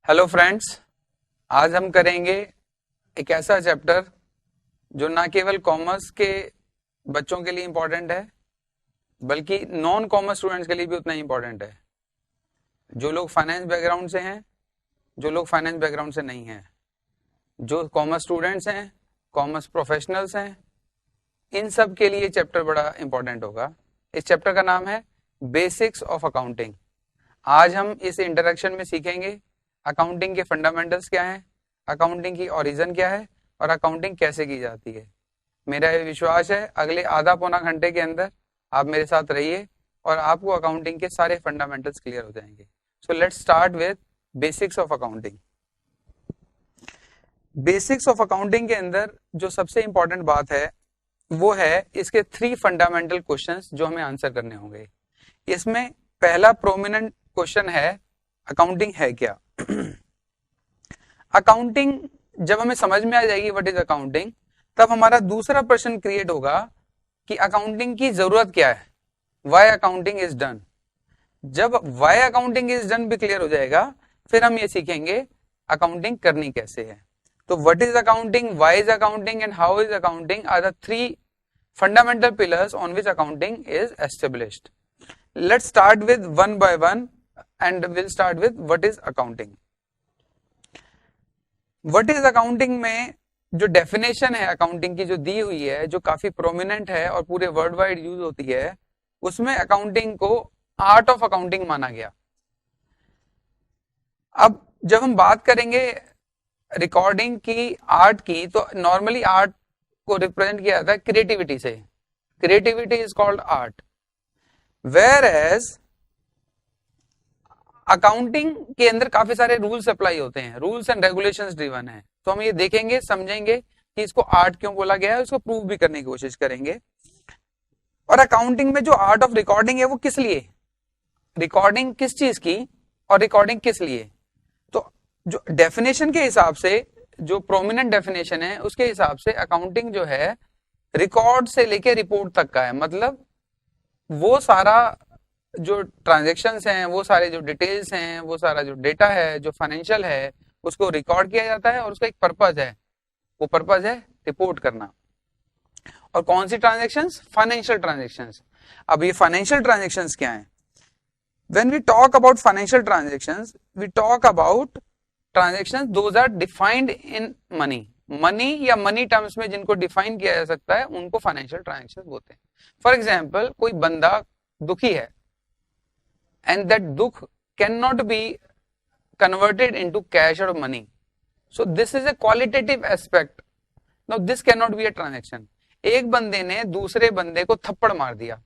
Hello friends, आज हम करेंगे एक ऐसा चैप्टर जो ना केवल कॉमर्स के बच्चों के लिए इम्पोर्टेंट है बल्कि नॉन कॉमर्स स्टूडेंट्स के लिए भी उतना ही इम्पोर्टेंट है। जो लोग फाइनेंस बैकग्राउंड से हैं, जो लोग फाइनेंस बैकग्राउंड से नहीं हैं, जो कॉमर्स स्टूडेंट्स हैं, कॉमर्स प्रोफेशनल्स हैं, इन सब के लिए चैप्टर बड़ा इंपॉर्टेंट होगा। इस चैप्टर का नाम है बेसिक्स ऑफ अकाउंटिंग। आज हम इस इंट्रोडक्शन में सीखेंगे अकाउंटिंग के फंडामेंटल्स क्या हैं, अकाउंटिंग की ओरिजिन क्या है और अकाउंटिंग कैसे की जाती है। मेरा ये विश्वास है अगले आधा पौना घंटे के अंदर आप मेरे साथ रहिए और आपको अकाउंटिंग के सारे फंडामेंटल्स क्लियर हो जाएंगे। So let's start with basics of accounting. Basics of accounting के अंदर जो सबसे इंपॉर्टेंट बात है वो है इसके 3 फंडामेंटल क्वेश्चंस जो हमें आंसर करने होंगे। इसमें पहला प्रोमिनेंट क्वेश्चन है अकाउंटिंग है क्या। अकाउंटिंग जब हमें समझ में आ जाएगी व्हाट इज अकाउंटिंग, तब हमारा दूसरा प्रश्न क्रिएट होगा कि अकाउंटिंग की जरूरत क्या है, व्हाई अकाउंटिंग इज डन। जब व्हाई अकाउंटिंग इज डन भी क्लियर हो जाएगा, फिर हम ये सीखेंगे अकाउंटिंग करनी कैसे है। तो what is accounting, why is accounting and how is accounting are the 3 fundamental pillars on which accounting is established. Let's start with one by one and we'll start with what is accounting. What is accounting में जो definition है accounting की जो दी हुई है, जो काफी prominent है और पूरे वर्ल्ड वाइड यूज होती है, उसमें अकाउंटिंग को आर्ट ऑफ अकाउंटिंग माना गया। अब जब हम बात करेंगे रिकॉर्डिंग की, आर्ट की, तो नॉर्मली आर्ट को रिप्रेजेंट किया जाता है क्रिएटिविटी से। Creativity is called art, whereas accounting के अंदर काफी सारे रूल्स अप्लाई होते हैं, रूल्स एंड रेगुलेशंस ड्रिवन है। तो हम ये देखेंगे, समझेंगे कि इसको आर्ट क्यों बोला गया है, उसको प्रूव भी करने की कोशिश करेंगे। और अकाउंटिंग में जो आर्ट ऑफ रिकॉर्डिंग है वो किस लिए, रिकॉर्डिंग किस चीज की और रिकॉर्डिंग किस लिए। तो जो डेफिनेशन के हिसाब से, जो प्रोमिनेंट डेफिनेशन है उसके हिसाब से अकाउंटिंग जो है रिकॉर्ड से लेके रिपोर्ट तक का है। मतलब वो सारा जो ट्रांजैक्शंस हैं, वो सारे जो डिटेल्स हैं, वो सारा जो डेटा है, जो फाइनेंशियल है, उसको रिकॉर्ड किया जाता है और उसका एक पर्पज है, वो पर्पज है रिपोर्ट करना। और कौन सी ट्रांजैक्शंस, फाइनेंशियल ट्रांजैक्शंस। अब ये फाइनेंशियल ट्रांजैक्शंस क्या है? When we talk about financial transactions, we talk about transactions those are defined in money. Money या मनी टर्म्स में जिनको डिफाइन किया जा सकता है उनको फाइनेंशियल ट्रांजैक्शंस बोलते हैं। फॉर एग्जांपल, कोई बंदा दुखी है and that dukh cannot be converted into cash or money, so this is a qualitative aspect. Now this cannot be a transaction. एक बंदे ने दूसरे बंदे को थप्पड़ मार दिया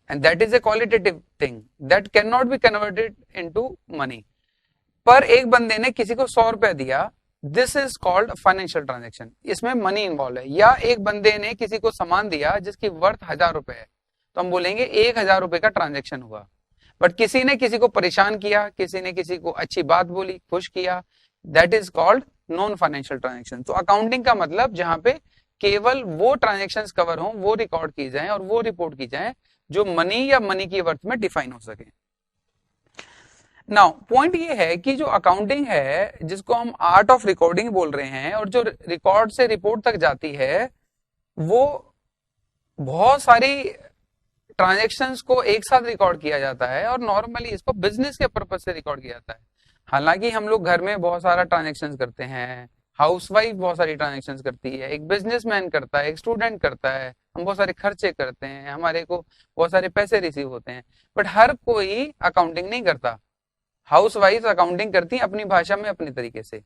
and that is a qualitative thing that cannot be converted into money. पर एक बंदे ने किसी को 100 रुपया दिया, this is called financial transaction. इसमें मनी इन्वॉल्व है। या एक बंदे ने किसी को सामान दिया जिसकी वर्थ 1000 रुपए है, तो हम बोलेंगे 1000 रुपए का ट्रांजेक्शन हुआ। बट किसी ने किसी को परेशान किया, किसी ने किसी को अच्छी बात बोली, खुश किया, that is called non financial transaction. तो अकाउंटिंग का मतलब जहां पे केवल वो ट्रांजैक्शंस कवर हो, वो रिकॉर्ड की जाए और वो रिपोर्ट की जाए जो मनी या मनी की वर्थ में डिफाइन हो सके। नाउ पॉइंट ये है कि जो अकाउंटिंग है, जिसको हम आर्ट ऑफ रिकॉर्डिंग बोल रहे हैं, और जो रिकॉर्ड से रिपोर्ट तक जाती है, वो बहुत सारी ट्रांजैक्शंस को एक साथ रिकॉर्ड किया जाता है और नॉर्मली इसको बिजनेस के पर्पज से रिकॉर्ड किया जाता है। हालांकि हम लोग घर में बहुत सारा ट्रांजैक्शंस करते हैं, हाउसवाइफ बहुत सारी ट्रांजैक्शंस करती है, एक बिजनेसमैन करता है, एक स्टूडेंट करता है, हम बहुत सारे खर्चे करते हैं, हमारे को बहुत सारे पैसे रिसीव होते हैं। बट हर कोई अकाउंटिंग नहीं करता। हाउसवाइफ अकाउंटिंग करती हैं अपनी भाषा में, अपने तरीके से।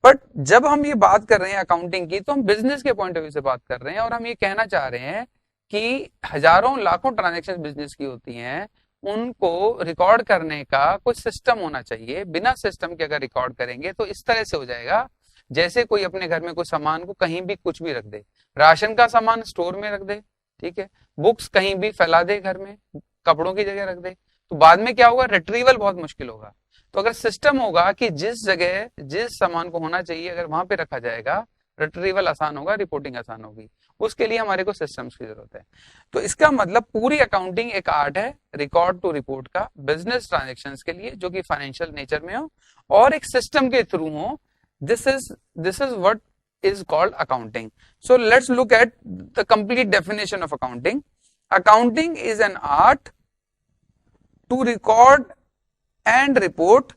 बट जब हम ये बात कर रहे हैं अकाउंटिंग की, तो हम बिजनेस के पॉइंट ऑफ व्यू से बात कर रहे हैं और हम ये कहना चाह रहे हैं कि हजारों लाखों ट्रांजैक्शन बिजनेस की होती हैं, उनको रिकॉर्ड करने का कुछ सिस्टम होना चाहिए। बिना सिस्टम के अगर रिकॉर्ड करेंगे तो इस तरह से हो जाएगा जैसे कोई अपने घर में कोई सामान को कहीं भी कुछ भी रख दे, राशन का सामान स्टोर में रख दे, ठीक है, बुक्स कहीं भी फैला दे घर में, कपड़ों की जगह रख दे, तो बाद में क्या होगा, रिट्रीवल बहुत मुश्किल होगा। तो अगर सिस्टम होगा कि जिस जगह जिस सामान को होना चाहिए अगर वहां पे रखा जाएगा, रिट्रीवल आसान होगा, रिपोर्टिंग आसान होगी। उसके लिए हमारे को सिस्टम्स की जरूरत है। तो इसका मतलब पूरी अकाउंटिंग एक आर्ट है रिकॉर्ड टू रिपोर्ट का बिजनेस ट्रांजेक्शन्स के लिए जो कि फाइनेंशियल नेचर में हो और एक सिस्टम के थ्रू हो। This is what is called accounting. So let's look at the complete definition of accounting. Accounting is an art to record and report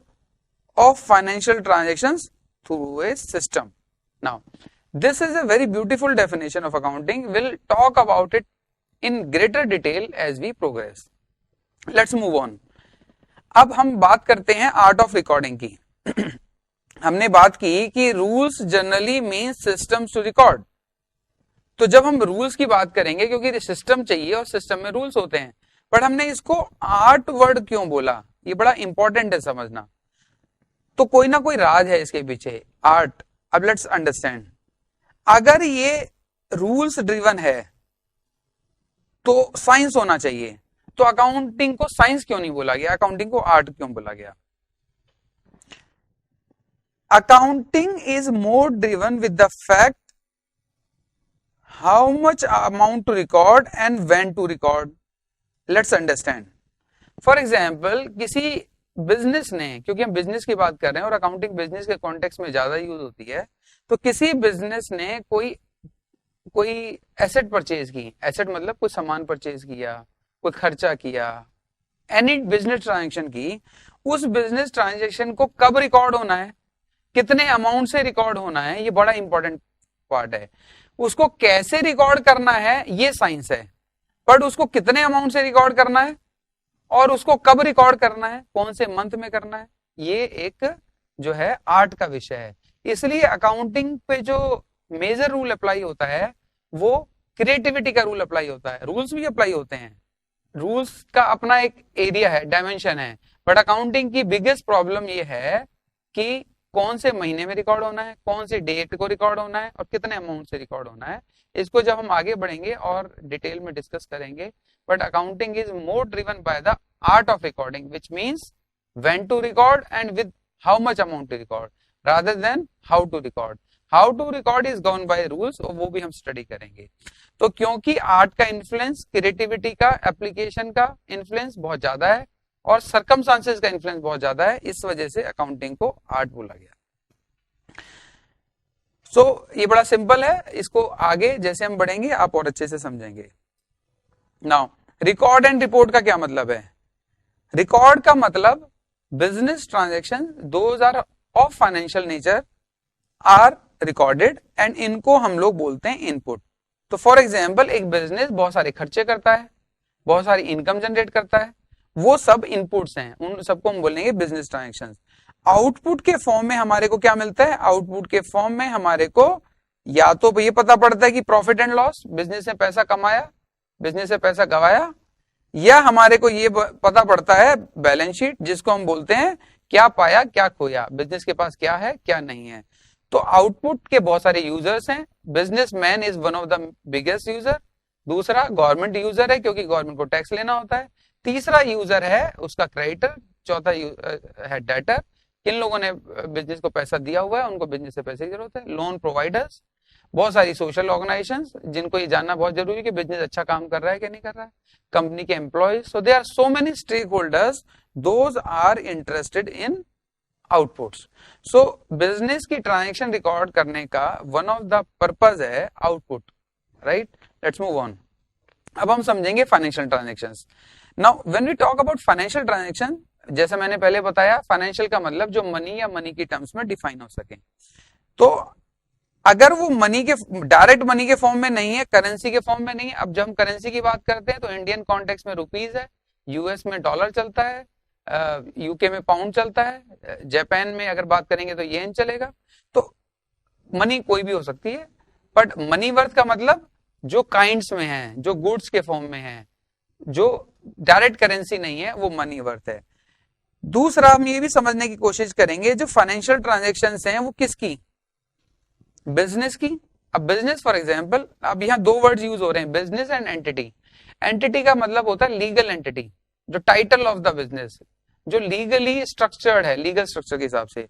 of financial transactions through a system. Now, this is a very beautiful definition of accounting. We'll talk about it in greater detail as we progress. Let's move on. अब हम बात करते हैं art of recording की। हमने बात की कि rules generally mean systems to record. तो जब हम रूल्स की बात करेंगे, क्योंकि सिस्टम चाहिए और सिस्टम में रूल्स होते हैं, बट हमने इसको आर्ट वर्ड क्यों बोला, ये बड़ा इंपॉर्टेंट है समझना। तो कोई ना कोई राज है इसके पीछे, आर्ट। अब लेट्स अंडरस्टैंड, अगर ये रूल्स ड्रिवन है तो साइंस होना चाहिए। तो अकाउंटिंग को साइंस क्यों नहीं बोला गया, अकाउंटिंग को आर्ट क्यों बोला गया? Accounting is more driven with the fact how much amount to record and when to record. Let's understand. For example, किसी बिजनेस ने, क्योंकि हम बिजनेस की बात कर रहे हैं और अकाउंटिंग बिजनेस के कॉन्टेक्स्ट में ज्यादा यूज होती है, तो किसी बिजनेस ने कोई एसेट परचेज की, एसेट मतलब कोई सामान परचेज किया, कोई खर्चा किया, एनी बिजनेस ट्रांजेक्शन की, उस बिजनेस ट्रांजेक्शन को कब रिकॉर्ड होना है, कितने अमाउंट से रिकॉर्ड होना है, ये बड़ा इंपॉर्टेंट पार्ट है। उसको कैसे रिकॉर्ड करना है ये साइंस है, बट उसको कितने अमाउंट से रिकॉर्ड करना है और उसको कब रिकॉर्ड करना है, कौन से मंथ में करना है, ये एक जो है आर्ट का विषय है। इसलिए अकाउंटिंग पे जो मेजर रूल अप्लाई होता है वो क्रिएटिविटी का रूल अप्लाई होता है। रूल्स भी अप्लाई होते हैं, रूल्स का अपना एक एरिया है, डायमेंशन है, बट अकाउंटिंग की बिगेस्ट प्रॉब्लम ये है कि कौन से महीने में रिकॉर्ड होना है, कौन से डेट को रिकॉर्ड होना है और कितने अमाउंट से रिकॉर्ड होना है। इसको जब हम आगे बढ़ेंगे और डिटेल में डिस्कस करेंगे, but accounting is more driven by the art of recording, which means when to record and with how much amount to record, rather than how to record. How to record is govern by rules, और वो भी हम study करेंगे। तो क्योंकि art का influence, creativity का, application का इन्फ्लुएंस बहुत ज्यादा है और सर्कमस्टांसेस का इन्फ्लुएंस बहुत ज्यादा है, इस वजह से अकाउंटिंग को आर्ट बोला गया। ये बड़ा सिंपल है, इसको आगे जैसे हम बढ़ेंगे आप और अच्छे से समझेंगे। नाउ रिकॉर्ड एंड रिपोर्ट का क्या मतलब है? रिकॉर्ड का मतलब business transaction those are of financial nature are recorded and इनको हम लोग बोलते हैं इनपुट। तो फॉर एग्जाम्पल एक बिजनेस बहुत सारे खर्चे करता है, बहुत सारी इनकम जनरेट करता है, वो सब इनपुट्स हैं, उन सबको हम बोलेंगे बिजनेस ट्रांजेक्शंस। आउटपुट के फॉर्म में हमारे को क्या मिलता है? आउटपुट के फॉर्म में हमारे को या तो ये पता पड़ता है कि प्रॉफिट एंड लॉस, बिजनेस ने पैसा कमाया, बिजनेस से पैसा गवाया, या हमारे को ये पता पड़ता है बैलेंस शीट, जिसको हम बोलते हैं क्या पाया क्या खोया, बिजनेस के पास क्या है क्या नहीं है। तो आउटपुट के बहुत सारे यूजर्स हैं, businessman is one of the biggest user, दूसरा गवर्नमेंट यूजर है क्योंकि गवर्नमेंट को टैक्स लेना होता है, तीसरा यूजर है उसका क्रेडिटर, चौथा है डेटर, किन लोगों ने बिजनेस को पैसा दिया हुआ है उनको बिजनेस से पैसे की जरूरत है, लोन प्रोवाइडर्स, बहुत सारी सोशल ऑर्गेनाइजेशंस जिनको ये जानना बहुत जरूरी है कि बिजनेस अच्छा काम कर रहा है कि नहीं कर रहा है, कंपनी के employees. So there are so many stakeholders, those are interested in outputs. So business की ट्रांजेक्शन रिकॉर्ड करने का वन ऑफ द पर्पज है output, right. Let's move on. अब हम समझेंगे financial transactions. Now when we talk about financial transaction, जैसे मैंने पहले बताया, फाइनेंशियल का मतलब जो मनी या मनी की टर्म्स में डिफाइन हो सके। तो अगर वो मनी के डायरेक्ट मनी के फॉर्म में नहीं है, करेंसी के फॉर्म में नहीं है, अब जब हम करेंसी की बात करते हैं तो इंडियन कॉन्टेक्स्ट में रुपीज है, यूएस में डॉलर चलता है, यूके में पाउंड चलता है, जापान में अगर बात करेंगे तो येन चलेगा। तो मनी कोई भी हो सकती है, बट मनी वर्थ का मतलब जो काइंड्स में है, जो गुड्स के फॉर्म में है, जो डायरेक्ट करेंसी नहीं है, वो मनी वर्थ है। दूसरा हम ये भी समझने की कोशिश करेंगे जो फाइनेंशियल ट्रांजैक्शंस हैं वो किसकी, बिजनेस की। अब बिजनेस फॉर एग्जांपल, अब यहाँ दो वर्ड्स यूज हो रहे हैं, बिजनेस एंड एंटिटी। एंटिटी का मतलब होता है लीगल एंटिटी, जो टाइटल ऑफ द बिजनेस, जो लीगली स्ट्रक्चर्ड है, लीगल स्ट्रक्चर के हिसाब से।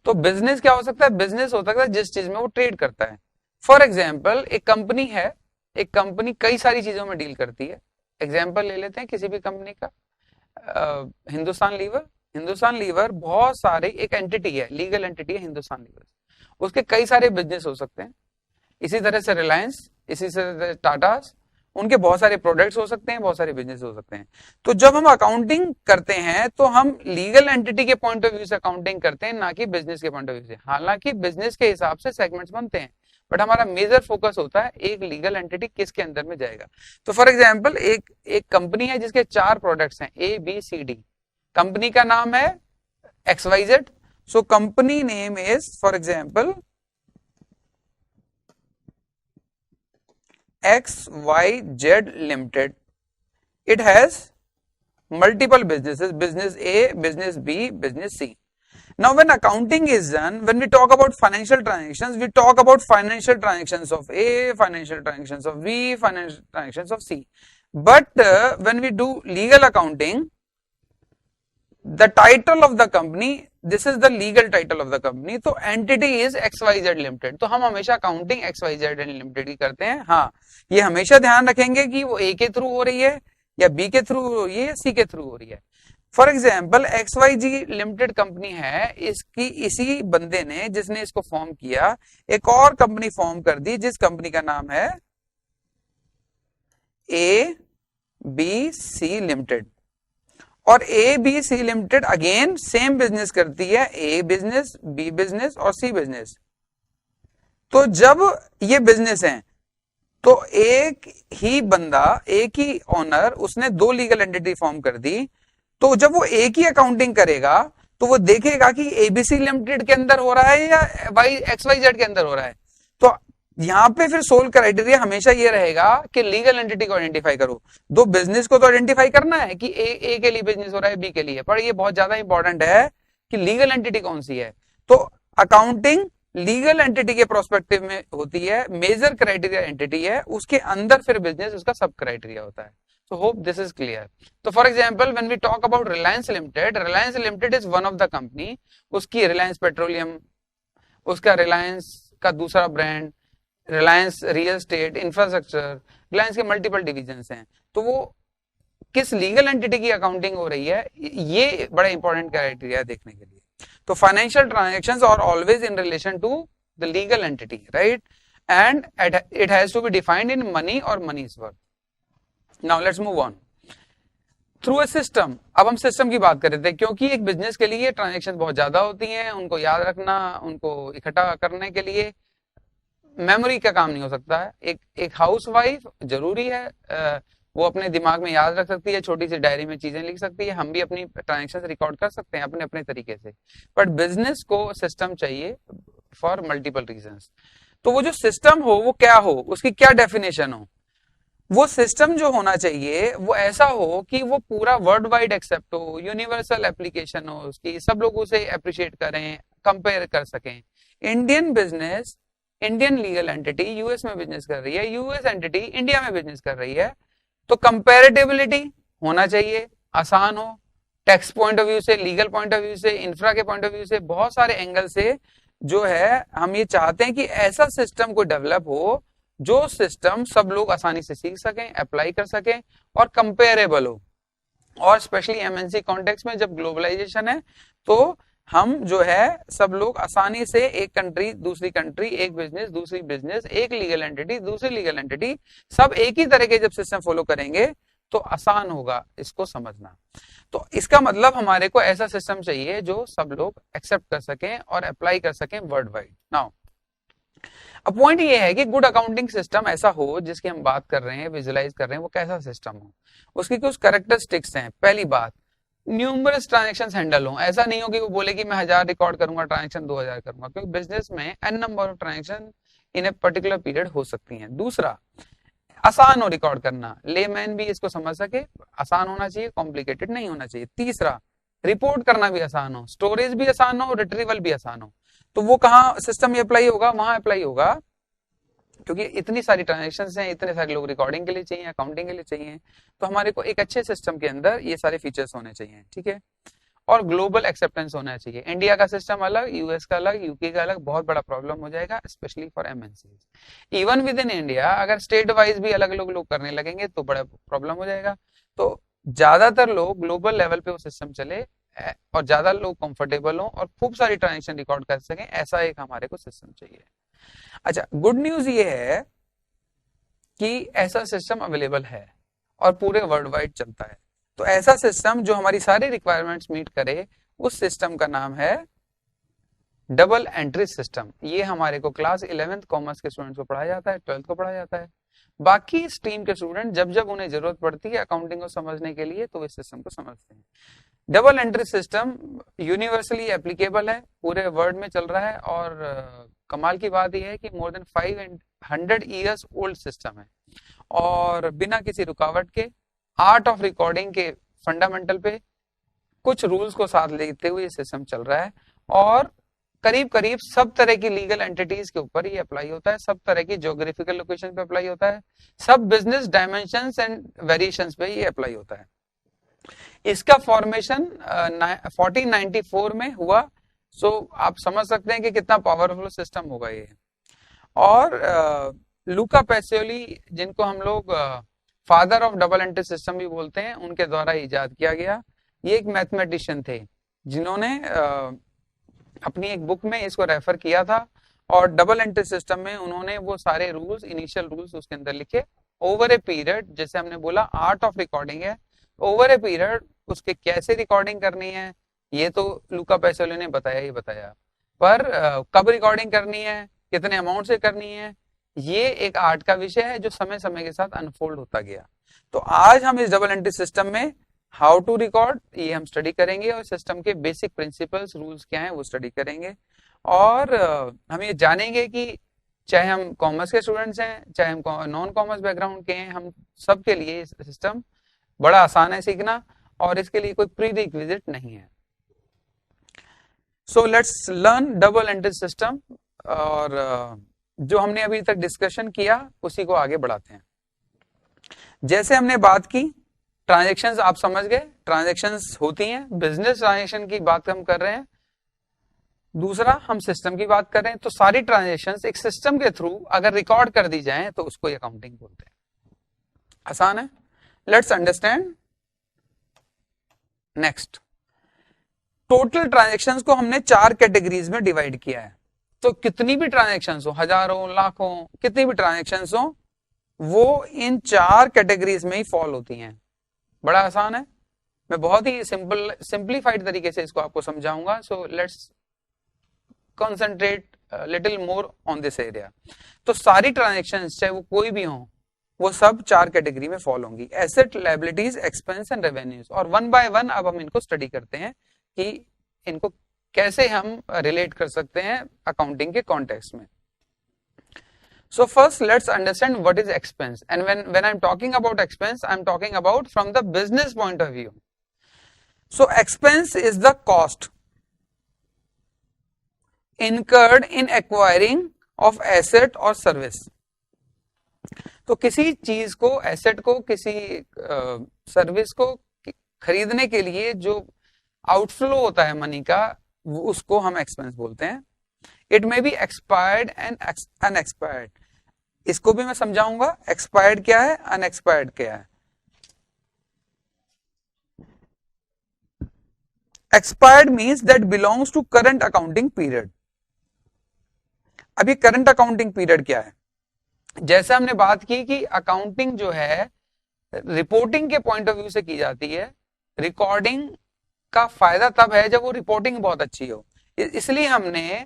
तो बिजनेस क्या हो सकता है? बिजनेस हो सकता है जिस चीज में वो ट्रेड करता है। फॉर एग्जाम्पल एक कंपनी है एक कंपनी कई सारी चीजों में डील करती है। एग्जाम्पल ले लेते हैं किसी भी कंपनी का, हिंदुस्तान लीवर। हिंदुस्तान लीवर बहुत सारे, एक एंटिटी है, लीगल एंटिटी है हिंदुस्तान लीवर, उसके कई सारे बिजनेस हो सकते हैं। इसी तरह से रिलायंस, इसी तरह टाटा, उनके बहुत सारे प्रोडक्ट्स हो सकते हैं, बहुत सारे बिजनेस हो सकते हैं। तो जब हम अकाउंटिंग करते हैं तो हम लीगल एंटिटी के पॉइंट ऑफ व्यू से अकाउंटिंग करते हैं, ना कि बिजनेस के पॉइंट ऑफ व्यू से। हालांकि बिजनेस के हिसाब से सेगमेंट्स बनते हैं, बट हमारा मेजर फोकस होता है एक लीगल एंटिटी किसके अंदर में जाएगा। तो फॉर एग्जाम्पल एक कंपनी है जिसके 4 प्रोडक्ट्स हैं, ABCD। कंपनी का नाम है XYZ। So company name is for example XYZ Limited. It has multiple businesses, business A, business B, business C. Now when accounting is done, when we talk about financial transactions, we talk about financial transactions of A, financial transactions of B, financial transactions of C. But when we do legal accounting, the title of the company, this is the legal title of the company, तो entity is XYZ Limited। तो हम हमेशा accounting XYZ Limited की करते हैं। हाँ, ये हमेशा ध्यान रखेंगे कि वो A के थ्रू हो रही है या B के थ्रू हो रही है या C के थ्रू हो रही है। For example XYZ Limited company है, इसकी इसी बंदे ने जिसने इसको फॉर्म किया एक और कंपनी फॉर्म कर दी जिस कंपनी का नाम है ABC Limited। और ABC Limited again same business करती है, A बिजनेस, B बिजनेस और C बिजनेस। तो जब ये बिजनेस है तो एक ही बंदा, एक ही ओनर, उसने 2 लीगल एंटिटी फॉर्म कर दी। तो जब वो एक ही अकाउंटिंग करेगा तो वो देखेगा कि ABC Limited के अंदर हो रहा है या XYZ के अंदर हो रहा है। तो यहां पे फिर सोल क्राइटेरिया हमेशा ये रहेगा कि लीगल एंटिटी को आइडेंटिफाई करो। 2 बिजनेस को तो आइडेंटिफाई करना है कि ए के लिए बिजनेस हो रहा है, B के लिए, पर ये बहुत ज्यादा इंपॉर्टेंट है कि लीगल एंटिटी कौन सी है। तो अकाउंटिंग लीगल एंटिटी के प्रोस्पेक्टिव में होती है, मेजर क्राइटेरिया एंटिटी है, उसके अंदर फिर बिजनेस उसका सब क्राइटेरिया होता है। So hope this is clear. तो for example, when we talk about Reliance Limited is one of the company. उसकी Reliance Petroleum, उसका Reliance का दूसरा brand Reliance real estate, infrastructure, Reliance के मल्टीपल डिविजन्स हैं। तो वो किस लीगल एंटिटी की अकाउंटिंग हो रही है, ये बड़ा इंपॉर्टेंट क्राइटेरिया है देखने के लिए। तो financial transactions are always in relation to the legal entity, right, and it has to be defined in money और money's worth. Now let's move on through a system. अब हम सिस्टम की बात कर रहे थे, क्योंकि एक बिजनेस के लिए ट्रांजैक्शन बहुत ज्यादा होती हैं, उनको याद रखना, उनको इकट्ठा करने के लिए मेमोरी का काम नहीं हो सकता है। एक हाउसवाइफ जरूरी है, वो अपने दिमाग में याद रख सकती है, छोटी सी डायरी में चीजें लिख सकती है, हम भी अपनी ट्रांजैक्शन रिकॉर्ड कर सकते हैं अपने अपने तरीके से, बट बिजनेस को सिस्टम चाहिए फॉर मल्टीपल रीजंस। तो वो जो सिस्टम हो वो क्या हो, उसकी क्या डेफिनेशन हो। वो सिस्टम जो होना चाहिए वो ऐसा हो कि वो पूरा वर्ल्ड वाइड एक्सेप्ट हो, यूनिवर्सल एप्लीकेशन हो उसकी, सब लोग उसे अप्रिशिएट करें, कंपेयर कर सकें। Indian business, Indian legal entity US में बिजनेस कर रही है, यूएस एंटिटी इंडिया में बिजनेस कर रही है, तो कंपैरेटिबिलिटी होना चाहिए, आसान हो, टैक्स पॉइंट ऑफ व्यू से, लीगल पॉइंट ऑफ व्यू से, इंफ्रा के पॉइंट ऑफ व्यू से, बहुत सारे एंगल से जो है हम ये चाहते हैं कि ऐसा सिस्टम को डेवलप हो जो सिस्टम सब लोग आसानी से सीख सकें, अप्लाई कर सकें और कंपेरेबल हो। और स्पेशली एमएनसी कॉन्टेक्स्ट में जब ग्लोबलाइजेशन है तो हम जो है सब लोग आसानी से एक कंट्री दूसरी कंट्री, एक बिजनेस दूसरी बिजनेस, एक लीगल एंटिटी दूसरी लीगल एंटिटी, सब एक ही तरह के जब सिस्टम फॉलो करेंगे तो आसान होगा इसको समझना। तो इसका मतलब हमारे को ऐसा सिस्टम चाहिए जो सब लोग एक्सेप्ट कर सकें और अप्लाई कर सकें वर्ल्ड वाइड। नाउ अब पॉइंट ये है कि गुड अकाउंटिंग सिस्टम ऐसा हो जिसकी हम बात कर रहे हैं, विजुलाइज कर रहे हैं, वो कैसा सिस्टम हो, उसकी कुछ कैरेक्टरिस्टिक्स हैं। पहली बात, न्यूमरस ट्रांजैक्शंस हैंडल हो। ऐसा नहीं हो कि वो बोले कि मैं 1000 रिकॉर्ड करूंगा, ट्रांजैक्शन 2000 करूंगा, क्योंकि बिजनेस में n number of transaction in a particular period हो सकती हैं। दूसरा, आसान हो रिकॉर्ड करना, लेमैन भी इसको समझ सके, आसान होना चाहिए, कॉम्प्लिकेटेड नहीं होना चाहिए। तीसरा, रिपोर्ट करना भी आसान हो, स्टोरेज भी आसान हो, रिट्रीवल भी आसान हो। तो वो कहाँ सिस्टम में अप्लाई होगा, वहां अप्लाई होगा, क्योंकि इतनी सारी ट्रांजैक्शंस हैं, इतने सारे लोग रिकॉर्डिंग के लिए चाहिए, अकाउंटिंग के लिए चाहिए, तो हमारे को एक अच्छे सिस्टम के अंदर ये सारे फीचर्स होने चाहिए, ठीक है। और ग्लोबल एक्सेप्टेंस होना चाहिए। इंडिया का सिस्टम अलग, यूएस का अलग, यूके का अलग, बहुत बड़ा प्रॉब्लम हो जाएगा specially for MNC. Even with in India अगर स्टेट वाइज भी अलग अलग लोग करने लगेंगे तो बड़ा प्रॉब्लम हो जाएगा। तो ज्यादातर लोग ग्लोबल लेवल पे वो सिस्टम चले और ज्यादा लोग कंफर्टेबल हो और खूब सारी ट्रांजेक्शन रिकॉर्ड कर सकें, ऐसा एक हमारे को सिस्टम चाहिए। अच्छा, गुड न्यूज ये है कि ऐसा सिस्टम अवेलेबल है और पूरे वर्ल्ड वाइड चलता है। तो ऐसा सिस्टम जो हमारी सारी रिक्वायरमेंट्स मीट करे, उस सिस्टम का नाम है डबल एंट्री सिस्टम। ये हमारे को क्लास 11th कॉमर्स के स्टूडेंट्स को पढ़ाया जाता है, 12th को पढ़ाया जाता है। बाकी स्ट्रीम के स्टूडेंट जब जब उन्हें जरूरत पड़ती है अकाउंटिंग को समझने के लिए तो इस सिस्टम को समझते हैं। Double entry system universally applicable है, पूरे वर्ल्ड में चल रहा है और कमाल की बात यह है कि more than 500 years old system है और बिना किसी रुकावट के आर्ट ऑफ रिकॉर्डिंग के फंडामेंटल पे कुछ रूल्स को साथ लेते हुए सिस्टम चल रहा है और करीब करीब सब तरह की लीगल एंटिटीज के ऊपर ये अप्लाई होता है, सब तरह की ज्योग्राफिकल लोकेशन पे अप्लाई होता है, सब बिजनेस डायमेंशंस एंड वेरिएशंस पे ये अप्लाई होता है। इसका फॉर्मेशन 1494 में हुआ। सो आप समझ सकते हैं कि कितना पावरफुल सिस्टम होगा ये। और लूका पैसियोली, जिनको हम लोग father of double entry system भी बोलते हैं, उनके द्वारा इजाद किया गया। ये एक मैथमेटिशियन थे जिन्होंने अपनी एक बुक में इसको रेफर किया था और डबल एंट्री सिस्टम में उन्होंने वो सारे रूल्स, इनिशियल रूल्स उसके अंदर लिखे। ओवर ए पीरियड, जैसे हमने बोला आर्ट ऑफ रिकॉर्डिंग है, ओवर ए पीरियड उसके कैसे रिकॉर्डिंग करनी है ये तो लूका पैसियोली ने बताया ही बताया, पर कब रिकॉर्डिंग करनी है, कितने अमाउंट से करनी है, ये एक आर्ट का विषय है जो समय समय के साथ अनफोल्ड होता गया। तो आज हम इस डबल एंट्री सिस्टम में हाउ टू रिकॉर्ड ये हम स्टडी करेंगे और सिस्टम के बेसिक प्रिंसिपल्स, रूल्स क्या हैं वो स्टडी करेंगे। और हम ये जानेंगे कि चाहे हम कॉमर्स के स्टूडेंट्स हैं, चाहे हम नॉन कॉमर्स बैकग्राउंड के हैं, हम सब के लिए सिस्टम बड़ा आसान है सीखना और इसके लिए कोई प्री रिक्विजिट नहीं है। So let's learn double entry system और जो हमने अभी तक डिस्कशन किया उसी को आगे बढ़ाते हैं। जैसे हमने बात की ट्रांजैक्शंस, आप समझ गए ट्रांजैक्शंस होती हैं, बिजनेस ट्रांजैक्शन की बात हम कर रहे हैं। दूसरा हम सिस्टम की बात कर रहे हैं। तो सारी ट्रांजैक्शंस एक सिस्टम के थ्रू अगर रिकॉर्ड कर दी जाए तो उसको अकाउंटिंग बोलते हैं। आसान है, let's understand. Next, total transactions को हमने 4 कैटेगरीज में डिवाइड किया है। तो कितनी भी ट्रांजैक्शंस हो, हजारों, लाखों, कितनी भी ट्रांजैक्शंस हो, वो इन 4 कैटेगरीज में ही फॉल होती हैं। बड़ा आसान है, मैं बहुत ही सिंप्लीफाइड तरीके से इसको आपको समझाऊंगा। So let's concentrate little more on this area. तो सारी ट्रांजैक्शंस चाहे वो कोई भी हो, वो सब 4 कैटेगरी में फॉल होंगी, asset, liabilities, expense and revenues. और वन बाय वन अब हम इनको स्टडी करते हैं कि इनको कैसे हम रिलेट कर सकते हैं अकाउंटिंग के कॉन्टेक्स्ट में। So first let's understand what is expense, and when I'm talking about expense, I'm talking about from the business point of view. So expense is the cost incurred in acquiring of asset or service. तो किसी चीज को, asset को, किसी service को खरीदने के लिए जो आउटफ्लो होता है मनी का, उसको हम एक्सपेंस बोलते हैं। It may be expired and unexpired. इसको भी मैं समझाऊंगा, एक्सपायर्ड क्या है, अनएक्सपायर्ड क्या है। Expired means that belongs to current accounting period. अभी करंट अकाउंटिंग पीरियड क्या है? जैसे हमने बात की कि अकाउंटिंग जो है रिपोर्टिंग के पॉइंट ऑफ व्यू से की जाती है। रिकॉर्डिंग का फायदा तब है जब वो रिपोर्टिंग बहुत अच्छी हो, इसलिए हमने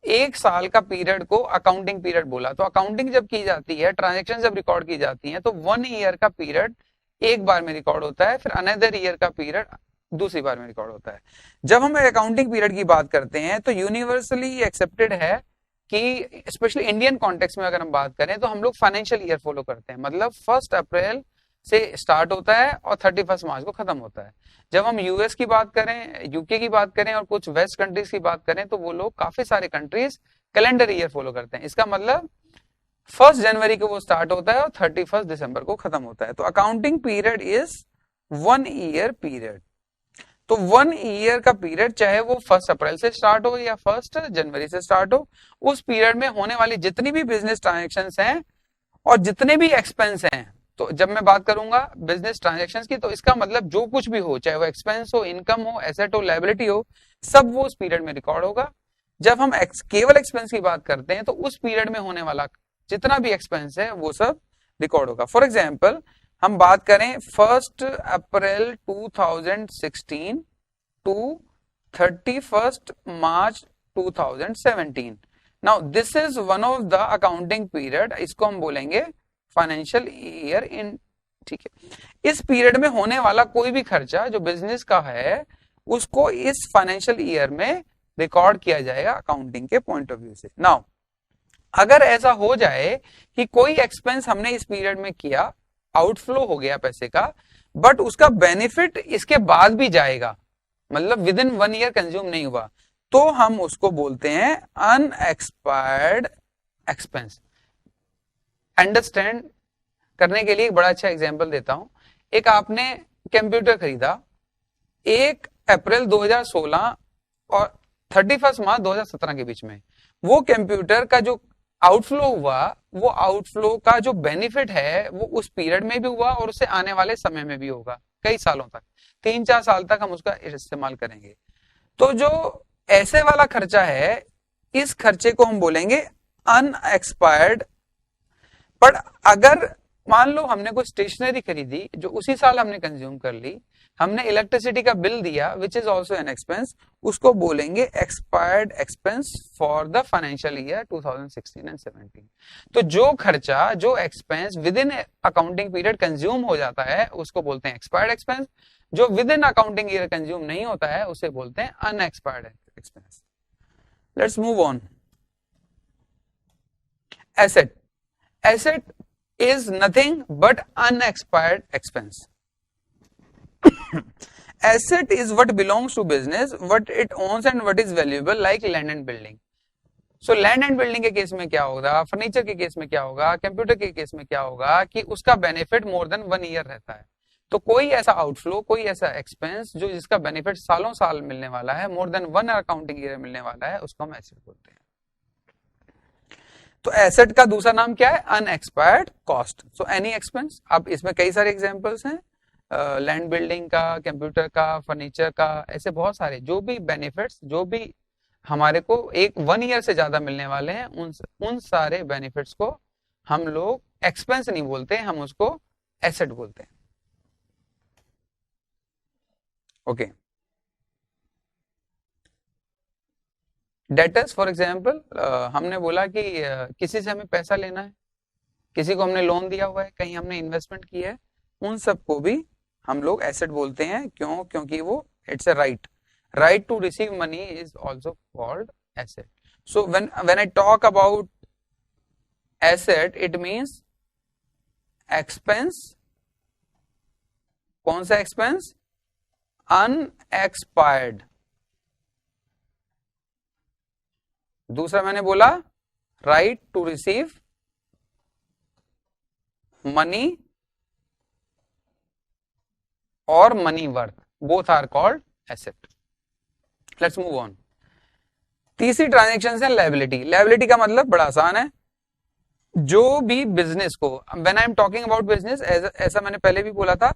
1 साल का पीरियड को अकाउंटिंग पीरियड बोला। तो अकाउंटिंग जब की जाती है, ट्रांजैक्शन जब रिकॉर्ड की जाती है, तो 1 ईयर का पीरियड एक बार में रिकॉर्ड होता है, फिर अनदर ईयर का पीरियड दूसरी बार में रिकॉर्ड होता है। जब हम अकाउंटिंग पीरियड की बात करते हैं तो यूनिवर्सली एक्सेप्टेड है कि स्पेशली इंडियन कॉन्टेक्स्ट में अगर हम बात करें तो हम लोग फाइनेंशियल ईयर फॉलो करते हैं। मतलब 1 अप्रैल से स्टार्ट होता है और 31 मार्च को खत्म होता है। जब हम यूएस की बात करें, यूके की बात करें और कुछ वेस्ट कंट्रीज की बात करें तो वो लोग, काफी सारे कंट्रीज कैलेंडर ईयर फॉलो करते हैं। इसका मतलब 1 जनवरी को वो स्टार्ट होता है और 31 दिसंबर को खत्म होता है। तो accounting period is 1 year period. तो 1 ईयर का पीरियड, चाहे वो 1 अप्रैल से स्टार्ट हो या 1 जनवरी से स्टार्ट हो, उस पीरियड में होने वाली जितनी भी बिजनेस ट्रांजेक्शन्स हैं और जितने भी एक्सपेंस हैं, तो जब मैं बात करूंगा बिजनेस ट्रांजेक्शन्स की, तो इसका मतलब जो कुछ भी हो, चाहे वो एक्सपेंस हो, इनकम हो, एसेट हो, लायबिलिटी हो, सब वो उस पीरियड में रिकॉर्ड होगा। जब हम केवल एक्सपेंस की बात करते हैं तो उस पीरियड में होने वाला जितना भी एक्सपेंस है वो सब रिकॉर्ड होगा। फॉर एग्जाम्पल हम बात करें 1 April 2016 to 31 March 2017। Now this is one of the accounting period, इसको हम बोलेंगे फाइनेंशियल ईयर इन, ठीक है। इस पीरियड में होने वाला कोई भी खर्चा जो बिजनेस का है उसको इस फाइनेंशियल ईयर में रिकॉर्ड किया जाएगा अकाउंटिंग के पॉइंट ऑफ व्यू से। नाउ अगर ऐसा हो जाए कि कोई एक्सपेंस हमने इस पीरियड में किया, आउटफ्लो हो गया पैसे का, बट उसका बेनिफिट इसके बाद भी जाएगा, मतलब विद इन 1 ईयर कंज्यूम नहीं हुआ, तो हम उसको बोलते हैं अनएक्सपायर्ड एक्सपेंस। अंडरस्टैंड करने के लिए एक बड़ा अच्छा एग्जांपल देता हूं। एक आपने कंप्यूटर खरीदा 1 अप्रैल 2016 और 31 मार्च 2017 के बीच में, वो कंप्यूटर का जो आउटफ्लो हुआ, वो आउटफ्लो का जो बेनिफिट है वो उस पीरियड में भी हुआ और उससे आने वाले समय में भी होगा, कई सालों तक, 3-4 साल तक हम उसका इस्तेमाल करेंगे। तो जो ऐसे वाला खर्चा है, इस खर्चे को हम बोलेंगे अनएक्सपायर्ड। पर अगर मान लो हमने कोई स्टेशनरी खरीदी जो उसी साल हमने कंज्यूम कर ली, हमने इलेक्ट्रिसिटी का बिल दिया which is also an expense, उसको बोलेंगे expired expense for the financial year 2016 and 17। तो जो खर्चा, जो expense with in accounting period consume हो जाता है उसको बोलते हैं एक्सपायर्ड एक्सपेंस, जो with in accounting year consume नहीं होता है उसे बोलते हैं unexpired expense. Let's move on. Asset, asset is nothing but unexpired expense. Asset is what belongs to business, what it owns and what is valuable, like land and building. So land and building के case में क्या होगा, furniture के case में क्या होगा, computer के case में क्या होगा कि उसका बेनिफिट मोर देन 1 ईयर रहता है। तो कोई ऐसा आउटफ्लो, कोई ऐसा एक्सपेंस जो जिसका बेनिफिट सालों साल मिलने वाला है, मोर देन 1 अकाउंटिंग ईयर मिलने वाला है, उसको हम एसेट बोलते हैं। तो एसेट का दूसरा नाम क्या है, unexpired cost. So any expense, अब इसमें कई सारे एग्जांपल्स हैं, लैंड बिल्डिंग का, कंप्यूटर का, फर्नीचर का, ऐसे बहुत सारे जो भी बेनिफिट्स, जो भी हमारे को 1 ईयर से ज्यादा मिलने वाले हैं, उन सारे बेनिफिट्स को हम लोग एक्सपेंस नहीं बोलते, हम उसको एसेट बोलते हैं। ओके, डेटर्स फॉर एग्जाम्पल, हमने बोला कि किसी से हमें पैसा लेना है, किसी को हमने लोन दिया हुआ है, कहीं हमने इन्वेस्टमेंट किया है, उन सबको भी हम लोग एसेट बोलते हैं। क्यों? क्योंकि वो it's a right to receive money is also called asset. So when I talk about asset, it means expense. कौन सा एक्सपेंस? अनएक्सपायर्ड। दूसरा मैंने बोला राइट टू रिसीव मनी और money worth, both are called asset. Let's move on. तीसरी transaction है liability. Liability का मतलब बड़ा आसान है, जो भी बिजनेस को, when I am talking about business, ऐसा मैंने पहले भी बोला था,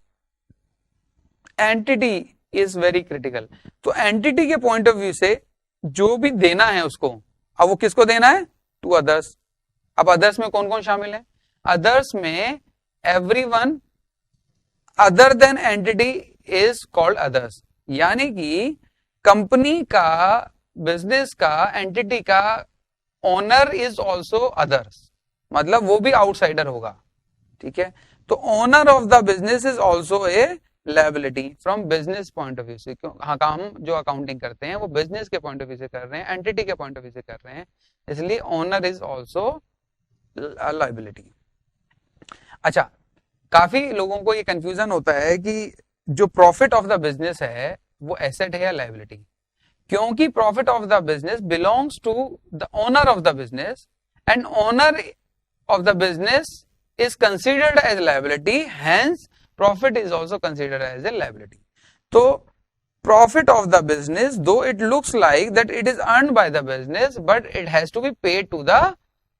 एंटिटी इज वेरी क्रिटिकल। तो एंटिटी के पॉइंट ऑफ व्यू से जो भी देना है उसको, अब वो किसको देना है? To others. अब अदर्स में कौन कौन शामिल है? अदर्स में everyone other than entity is called others, यानी कि कंपनी का, बिजनेस का, एंटिटी का ओनर इज ऑल्सो अदर्स, मतलब वो भी आउटसाइडर होगा, ठीक है। तो owner of the business is also a liability from business point of view से। क्यों? हाँ, काम जो अकाउंटिंग करते हैं वो बिजनेस के पॉइंट ऑफ व्यू से कर रहे हैं, एंटिटी के पॉइंट ऑफ व्यू से कर रहे हैं, इसलिए ओनर इज ऑल्सो लायबिलिटी। अच्छा, काफी लोगों को ये कंफ्यूजन होता है कि जो प्रॉफिट ऑफ द बिजनेस है वो एसेट है या लायबिलिटी, क्योंकि profit of the business belongs to the owner of the business and owner of the business is considered as liability, hence profit is also considered as a liability. तो profit of the business, though it looks like that it is earned by the business, but it has to be paid to the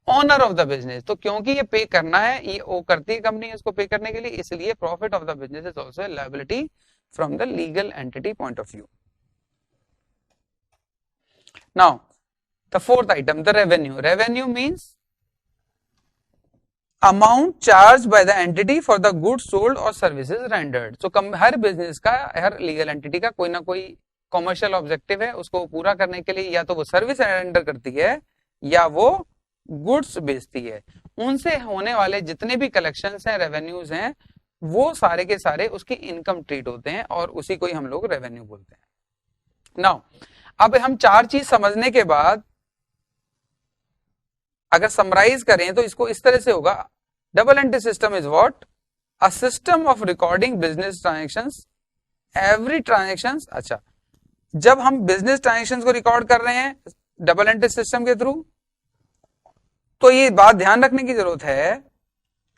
owner of the business. तो क्योंकि ये पे करना है, ये वो करती है कंपनी इसको पे करने के लिए, इसलिए profit of the business is also liability from the legal entity point of view. Now the fourth item, the revenue. Revenue means amount charge by the entity for the goods sold और services rendered. तो हर business का, हर legal entity का कोई ना कोई commercial objective है, उसको पूरा करने के लिए या तो वो सर्विस रेंडर करती है या वो गुड्स बेचती है। उनसे होने वाले जितने भी कलेक्शंस हैं, रेवेन्यूज हैं, वो सारे के सारे उसकी इनकम ट्रीट होते हैं और उसी को ही हम लोग रेवेन्यू बोलते हैं। नाउ अब हम चार चीज समझने के बाद अगर समराइज करें तो इसको इस तरह से होगा, double entry system is what? A system of recording business transactions every transactions. अच्छा, जब हम बिजनेस ट्रांजैक्शंस को रिकॉर्ड कर रहे हैं डबल एंट्री सिस्टम के थ्रू, तो ये बात ध्यान रखने की जरूरत है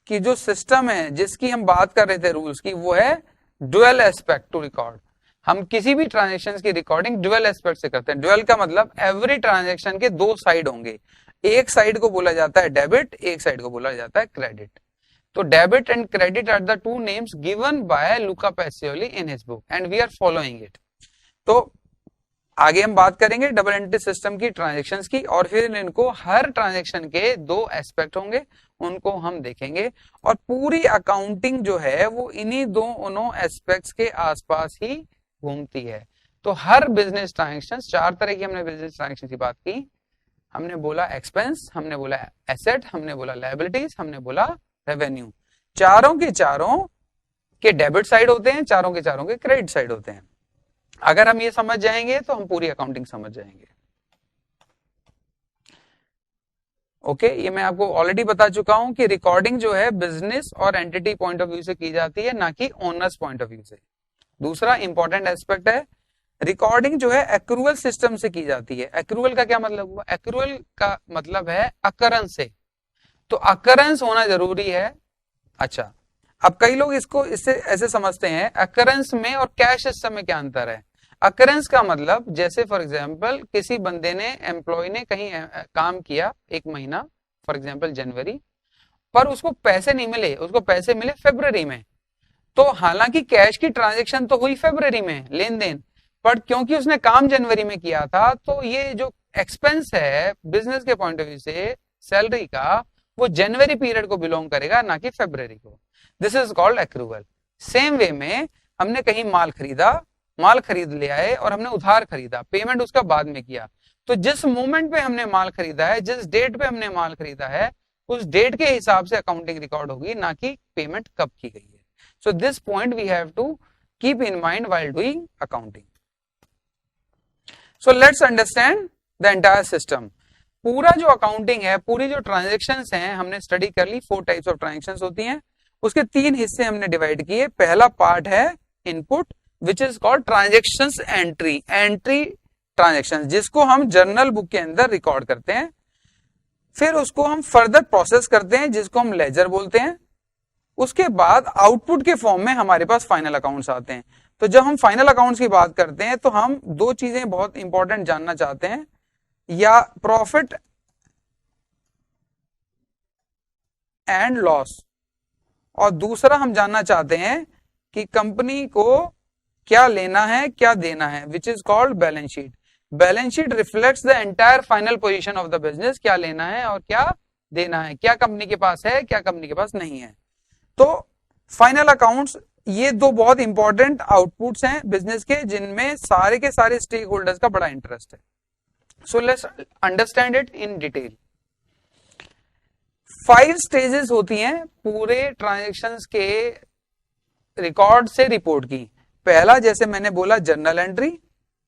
कि जो सिस्टम है जिसकी हम बात कर रहे थे रूल्स की, वो है ड्यूअल एस्पेक्ट टू रिकॉर्ड। हम किसी भी ट्रांजैक्शन की रिकॉर्डिंग ड्यूअल एस्पेक्ट से करते हैं। ड्यूअल का मतलब एवरी ट्रांजैक्शन के दो साइड होंगे, एक साइड को बोला जाता है डेबिट, एक साइड को बोला जाता है क्रेडिट। तो debit and credit are the two names given by Luca Pacioli in his book and we are following it. तो आगे हम बात करेंगे डबल एंट्री सिस्टम की, ट्रांजैक्शंस की, और फिर इनको हर ट्रांजैक्शन के दो एस्पेक्ट होंगे, उनको हम देखेंगे। और पूरी अकाउंटिंग जो है वो इन्हीं दोनों एस्पेक्ट्स के आसपास ही घूमती है। तो हर बिजनेस ट्रांजैक्शन, चार तरह की हमने बिजनेस ट्रांजैक्शन की बात की। हमने बोला एक्सपेंस, हमने बोला एसेट, हमने बोला लायबिलिटीज, हमने बोला रेवेन्यू। चारों के डेबिट साइड होते हैं, चारों के क्रेडिट साइड होते हैं। अगर हम ये समझ जाएंगे तो हम पूरी अकाउंटिंग समझ जाएंगे। ओके, ये मैं आपको ऑलरेडी बता चुका हूं कि रिकॉर्डिंग जो है बिजनेस और एंटिटी पॉइंट ऑफ व्यू से की जाती है, ना कि ओनर्स पॉइंट ऑफ व्यू से। दूसरा इंपॉर्टेंट एस्पेक्ट है, रिकॉर्डिंग जो है एक्रूअल सिस्टम से की जाती है। एक्रूअल का क्या मतलब हुआ? एक्रूअल का मतलब है अकरेंस से, तो अकरेंस होना जरूरी है। अच्छा, अब कई लोग इसको इससे ऐसे समझते हैं, अकरेंस में और कैश सिस्टम में क्या अंतर है? अकरेंस का मतलब, जैसे फॉर एग्जांपल किसी बंदे ने, एम्प्लॉय ने कहीं काम किया एक महीना, फॉर एग्जांपल जनवरी, पर उसको पैसे नहीं मिले, उसको पैसे मिले फरवरी में। तो हालांकि कैश की ट्रांजैक्शन तो हुई फरवरी में, लेन देन, पर क्योंकि उसने काम जनवरी में किया था, तो ये जो एक्सपेंस है बिजनेस के पॉइंट ऑफ व्यू से सैलरी का, वो जनवरी पीरियड को बिलोंग करेगा, ना कि फरवरी को। This is called accrual. Same way में हमने कहीं माल खरीदा, माल खरीद ले आए और हमने उधार खरीदा, पेमेंट उसका बाद में किया, तो जिस मोमेंट पे हमने माल खरीदा है, जिस डेट पे हमने माल खरीदा है, उस डेट के हिसाब से अकाउंटिंग रिकॉर्ड होगी, ना कि पेमेंट कब की गई है। So this point we have to keep in mind while doing accounting. So let's understand the entire system. पूरा जो अकाउंटिंग है, पूरी जो ट्रांजेक्शन्स हैं, हमने स्टडी कर ली। 4 टाइप्स ऑफ ट्रांजेक्शन्स होती हैं, उसके 3 हिस्से हमने डिवाइड किए। पहला पार्ट है input, which is called transactions entry, entry transaction, जिसको हम जर्नल बुक के अंदर रिकॉर्ड करते हैं। फिर उसको हम फर्दर प्रोसेस करते हैं, जिसको हम लेजर बोलते हैं। उसके बाद आउटपुट के फॉर्म में हमारे पास फाइनल अकाउंट्स आते हैं। तो जब हम फाइनल अकाउंट्स की बात करते हैं तो हम 2 चीजें बहुत इंपॉर्टेंट जानना चाहते हैं, या प्रॉफिट एंड लॉस, और दूसरा हम जानना चाहते हैं कि कंपनी को क्या लेना है, क्या देना है, which is called balance sheet. Balance sheet reflects the entire final position of the business, क्या लेना है और क्या देना है, क्या कंपनी के पास है, क्या कंपनी के पास नहीं है। तो फाइनल अकाउंट्स, ये 2 बहुत इंपॉर्टेंट आउटपुट्स हैं बिजनेस के, जिनमें सारे के सारे स्टेक होल्डर्स का बड़ा इंटरेस्ट है। सो let's understand it in detail. 5 stages होती हैं पूरे ट्रांजैक्शंस के रिकॉर्ड से रिपोर्ट की। पहला, जैसे मैंने बोला, जर्नल एंट्री,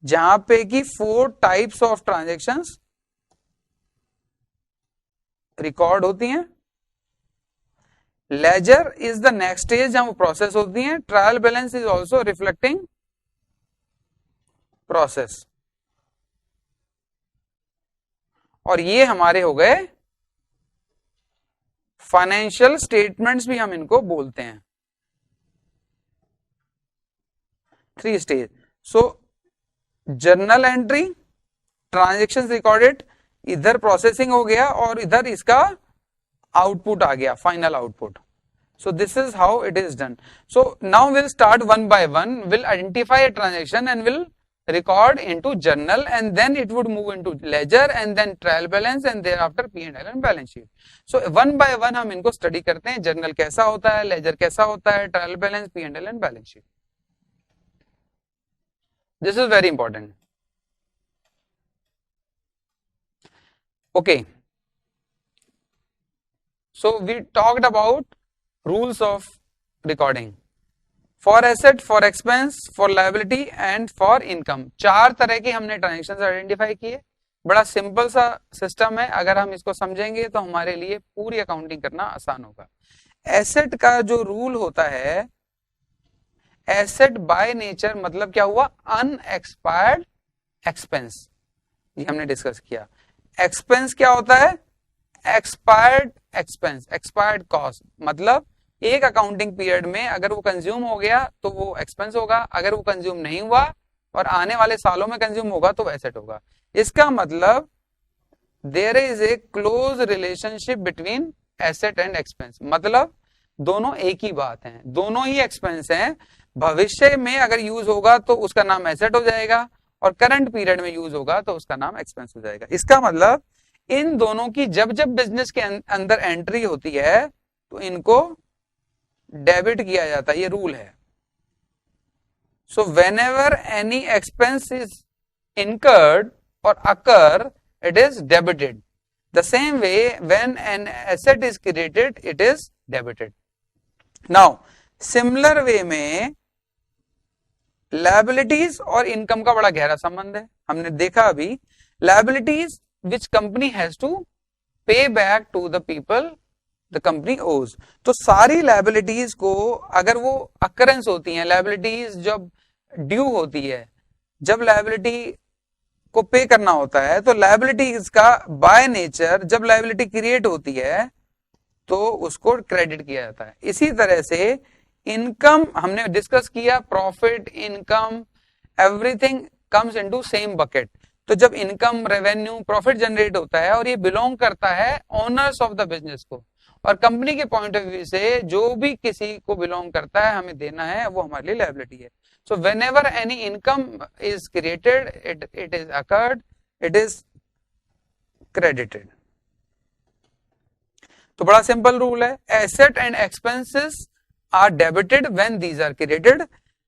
जहां पे कि 4 टाइप्स ऑफ ट्रांजैक्शंस रिकॉर्ड होती हैं। Ledger is the next stage, जहां वो प्रोसेस होती हैं। Trial balance is also reflecting process. और ये हमारे हो गए फाइनेंशियल स्टेटमेंट्स, भी हम इनको बोलते हैं। 3 स्टेज। सो जर्नल एंट्री, ट्रांजेक्शन रिकॉर्डेड, इधर प्रोसेसिंग हो गया और इधर इसका आउटपुट आ गया, final output. So this is how it is done. So now we'll start one by one. We'll identify a transaction and we'll record into journal, and then it would move into ledger and then trial balance and thereafter P&L and balance sheet. So one by one हम इनको study करते हैं. Journal कैसा होता है, ledger कैसा होता है, trial balance, P&L and balance sheet. This is very important. Okay. So we talked about rules of recording for asset, for expense, for liability and for income. 4 तरह की हमने ट्रांजेक्शंस आइडेंटिफाई किए. बड़ा सिंपल सा system है, अगर हम इसको समझेंगे तो हमारे लिए पूरी अकाउंटिंग करना आसान होगा. एसेट का जो रूल होता है, एसेट बाय नेचर मतलब क्या हुआ, अनएक्सपायर्ड एक्सपेंस, ये हमने डिस्कस किया. एक्सपेंस क्या होता है, एक्सपायर्ड एक्सपेंस, एक्सपायर्ड कॉस्ट, मतलब एक अकाउंटिंग पीरियड में अगर वो कंज्यूम हो गया तो वो एक्सपेंस होगा, अगर वो कंज्यूम नहीं हुआ और आने वाले सालों में कंज्यूम होगा तो एसेट होगा. इसका मतलब there is a close relationship between asset and expense, मतलब दोनों एक ही बात है, दोनों ही एक्सपेंस हैं. भविष्य में अगर यूज होगा तो उसका नाम एसेट हो जाएगा और करंट पीरियड में यूज होगा तो उसका नाम एक्सपेंस हो जाएगा. इसका मतलब इन दोनों की जब जब बिजनेस के अंदर एंट्री होती है तो इनको डेबिट किया जाता है, ये रूल है. So whenever any expense is incurred और occur, it is debited. The same way when an asset is created, it is debited. Now similar way में लायबिलिटीज और इनकम का बड़ा गहरा संबंध है. हमने देखा अभी, liabilities which company has to pay back to the people the company owes. तो सारी लायबिलिटीज को अगर वो अकरेंस होती हैं, लायबिलिटीज जब ड्यू होती है, जब लायबिलिटी को पे करना होता है, तो लायबिलिटीज का बाय नेचर जब लायबिलिटी क्रिएट होती है तो उसको क्रेडिट किया जाता है. इसी तरह से इनकम हमने डिस्कस किया, profit, income, everything comes into same bucket. तो जब इनकम, रेवेन्यू, प्रॉफिट जनरेट होता है और ये बिलोंग करता है ओनर्स ऑफ द बिजनेस को, और कंपनी के पॉइंट ऑफ व्यू से जो भी किसी को बिलोंग करता है हमें देना है, वो हमारे लिए लायबिलिटी है. So whenever any income is created, it is accrued, it is credited. तो बड़ा सिंपल रूल है, asset and expenses are debited when these are created,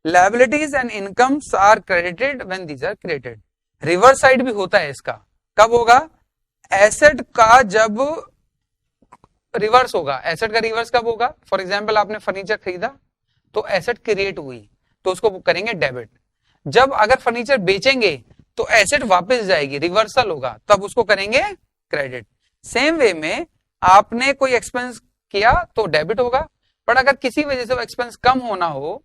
liabilities and incomes are credited when these are created. Reverse side भी होता है इसका. कब होगा, asset का जब रिवर्स होगा, एसेट का रिवर्स कब होगा, फॉर एग्जांपल आपने फर्नीचर खरीदा तो एसेट क्रिएट हुई तो उसको करेंगे डेबिट. जब अगर फर्नीचर बेचेंगे तो एसेट वापस जाएगी, रिवर्सल होगा, तब उसको करेंगे क्रेडिट. सेम वे में आपने कोई एक्सपेंस किया तो डेबिट होगा, पर अगर किसी वजह से वो एक्सपेंस कम होना हो,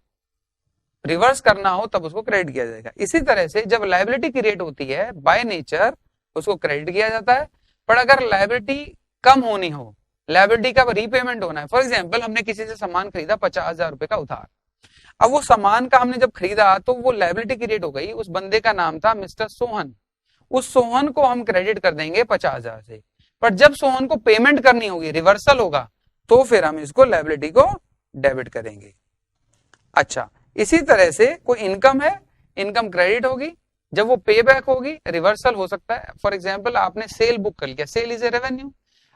रिवर्स करना हो, तब उसको क्रेडिट किया जाएगा. इसी तरह से जब लायबिलिटी क्रिएट होती है बाय नेचर उसको क्रेडिट किया जाता है, पर अगर लायबिलिटी कम होनी हो, लायबिलिटी का रीपेमेंट होना है, फॉर एग्जांपल हमने किसी से सामान खरीदा 50,000 रुपए का उधार, अब वो सामान का हमने जब खरीदा तो वो लायबिलिटी क्रिएट हो गई, उस बंदे का नाम था मिस्टर सोहन, उस सोहन को हम क्रेडिट कर देंगे 50,000 से, पर जब सोहन को पेमेंट करनी होगी, रिवर्सल होगा, तो फिर हम इसको लायबिलिटी को डेबिट करेंगे. अच्छा, इसी तरह से कोई इनकम है, इनकम क्रेडिट होगी, जब वो पे बैक होगी, रिवर्सल हो सकता है. फॉर एग्जांपल आपने सेल बुक कर लिया, सेल इज ए रेवेन्यू,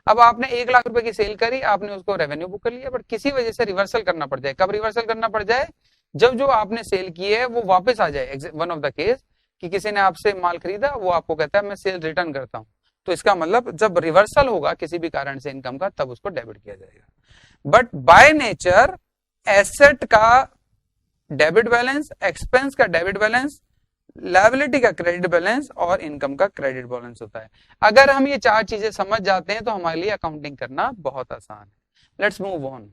अब आपने 1 लाख रुपए की सेल करी, आपने उसको रेवेन्यू बुक कर लिया, बट किसी वजह से रिवर्सल करना पड़ जाए. कब रिवर्सल करना पड़ जाए, जब जो आपने सेल की है वो वापस आ जाए. वन ऑफ द केस कि किसी ने आपसे माल खरीदा, वो आपको कहता है मैं सेल रिटर्न करता हूं, तो इसका मतलब जब रिवर्सल होगा किसी भी कारण से इनकम का, तब उसको डेबिट किया जाएगा. बट बाय नेचर एसेट का डेबिट बैलेंस, एक्सपेंस का डेबिट बैलेंस, लायबिलिटी का क्रेडिट बैलेंस और इनकम का क्रेडिट बैलेंस होता है. अगर हम ये 4 चीजें समझ जाते हैं तो हमारे लिए अकाउंटिंग करना बहुत आसान है. Let's move on.